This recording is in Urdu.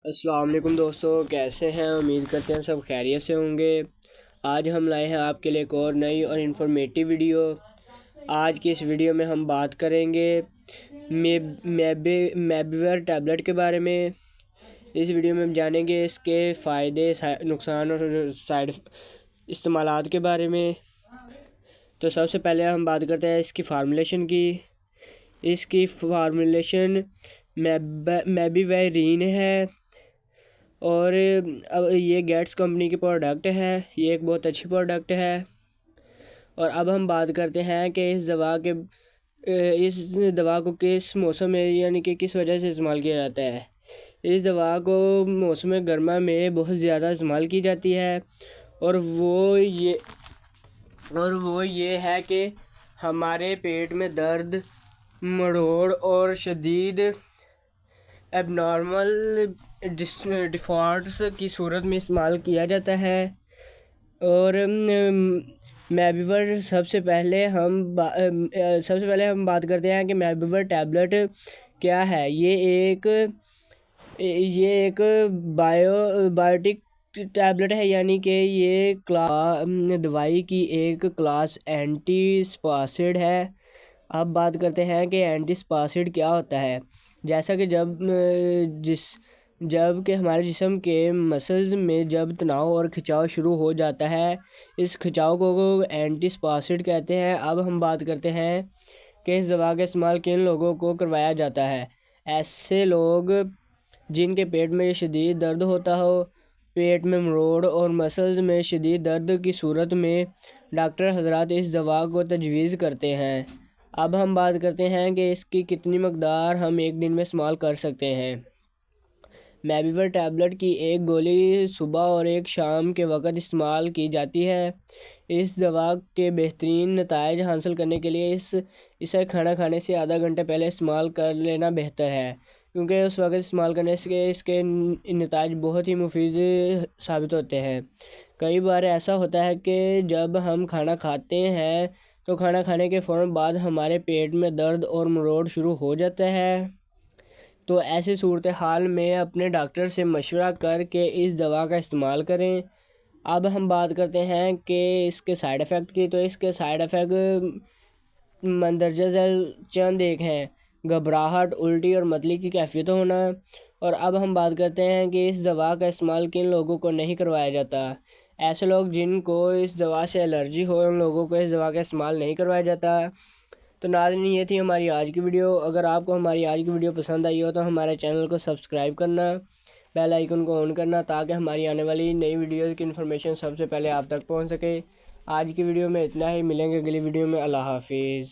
السلام علیکم دوستو، کیسے ہیں؟ امید کرتے ہیں سب خیریت سے ہوں گے۔ آج ہم لائے ہیں آپ کے لیے ایک اور نئی اور انفارمیٹیو ویڈیو۔ آج کی اس ویڈیو میں ہم بات کریں گے میبیور ٹیبلٹ کے بارے میں۔ اس ویڈیو میں ہم جانیں گے اس کے فائدے، نقصان اور سائڈ استعمالات کے بارے میں۔ تو سب سے پہلے ہم بات کرتے ہیں اس کی فارمولیشن کی۔ اس کی فارمولیشن میبیورین ہے اور یہ گیٹس کمپنی کی پروڈکٹ ہے۔ یہ ایک بہت اچھی پروڈکٹ ہے۔ اور اب ہم بات کرتے ہیں کہ اس دوا کو کس موسم میں یعنی کہ کس وجہ سے استعمال کیا جاتا ہے۔ اس دوا کو موسم گرما میں بہت زیادہ استعمال کی جاتی ہے اور وہ یہ ہے کہ ہمارے پیٹ میں درد، مروڑ اور شدید ایب نارمل ڈیفالٹس کی صورت میں استعمال کیا جاتا ہے۔ اور میبیور سب سے پہلے ہم بات کرتے ہیں کہ میبیور ٹیبلٹ کیا ہے۔ یہ ایک بائیوٹک ٹیبلٹ ہے، یعنی کہ یہ دوائی کی ایک کلاس اینٹی سپاسڈ ہے۔ اب بات کرتے ہیں کہ اینٹی سپاسڈ کیا ہوتا ہے۔ جیسا کہ جب کہ ہمارے جسم کے مسلز میں جب تناؤ اور کھچاؤ شروع ہو جاتا ہے، اس کھچاؤ کو اینٹی سپاسڈ کہتے ہیں۔ اب ہم بات کرتے ہیں کہ اس دوا کا استعمال کن لوگوں کو کروایا جاتا ہے۔ ایسے لوگ جن کے پیٹ میں شدید درد ہوتا ہو، پیٹ میں مروڑ اور مسلز میں شدید درد کی صورت میں ڈاکٹر حضرات اس دوا کو تجویز کرتے ہیں۔ اب ہم بات کرتے ہیں کہ اس کی کتنی مقدار ہم ایک دن میں استعمال کر سکتے ہیں۔ میبیور ٹیبلٹ کی ایک گولی صبح اور ایک شام کے وقت استعمال کی جاتی ہے۔ اس دوا کے بہترین نتائج حاصل کرنے کے لیے اسے کھانا کھانے سے آدھا گھنٹہ پہلے استعمال کر لینا بہتر ہے، کیونکہ اس وقت استعمال کرنے سے اس کے نتائج بہت ہی مفید ثابت ہوتے ہیں۔ کئی بار ایسا ہوتا ہے کہ جب ہم کھانا کھاتے ہیں تو کھانا کھانے کے فوراً بعد ہمارے پیٹ میں درد اور مروڑ شروع ہو جاتا ہے۔ تو ایسی صورتحال میں اپنے ڈاکٹر سے مشورہ کر کے اس دوا کا استعمال کریں۔ اب ہم بات کرتے ہیں کہ اس کے سائیڈ ایفیکٹ کی۔ تو اس کے سائیڈ ایفیکٹ مندرجہ ذیل چند ایک ہیں: گھبراہٹ، الٹی اور متلی کی کیفیت ہونا۔ اور اب ہم بات کرتے ہیں کہ اس دوا کا استعمال کن لوگوں کو نہیں کروایا جاتا۔ ایسے لوگ جن کو اس دوا سے الرجی ہو، ان لوگوں کو اس دوا کا استعمال نہیں کروایا جاتا۔ تو ناظرین، یہ تھی ہماری آج کی ویڈیو۔ اگر آپ کو ہماری آج کی ویڈیو پسند آئی ہو تو ہمارے چینل کو سبسکرائب کرنا، بیل آئیکن کو آن کرنا، تاکہ ہماری آنے والی نئی ویڈیوز کی انفارمیشن سب سے پہلے آپ تک پہنچ سکے۔ آج کی ویڈیو میں اتنا ہی، ملیں گے اگلی ویڈیو میں۔ اللہ حافظ۔